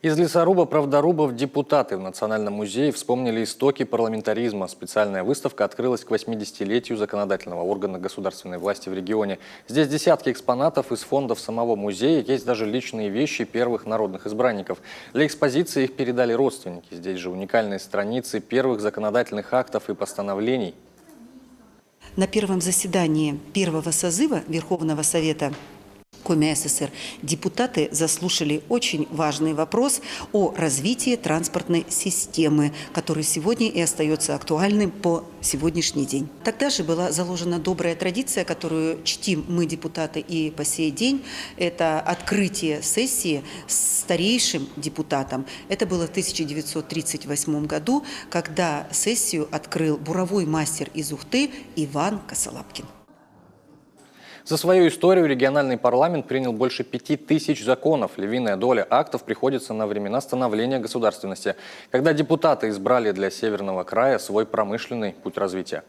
Из лесорубов-правдорубов депутаты в Национальном музее вспомнили истоки парламентаризма. Специальная выставка открылась к 80-летию законодательного органа государственной власти в регионе. Здесь десятки экспонатов из фондов самого музея, есть даже личные вещи первых народных избранников. Для экспозиции их передали родственники. Здесь же уникальные страницы первых законодательных актов и постановлений. На первом заседании первого созыва Верховного Совета Коми СССР депутаты заслушали очень важный вопрос о развитии транспортной системы, который сегодня и остается актуальным по сегодняшний день. Тогда же была заложена добрая традиция, которую чтим мы, депутаты, и по сей день. Это открытие сессии с старейшим депутатом. Это было в 1938 году, когда сессию открыл буровой мастер из Ухты Иван Косолапкин. За свою историю региональный парламент принял больше 5000 законов. Львиная доля актов приходится на времена становления государственности, когда депутаты избрали для Северного края свой промышленный путь развития.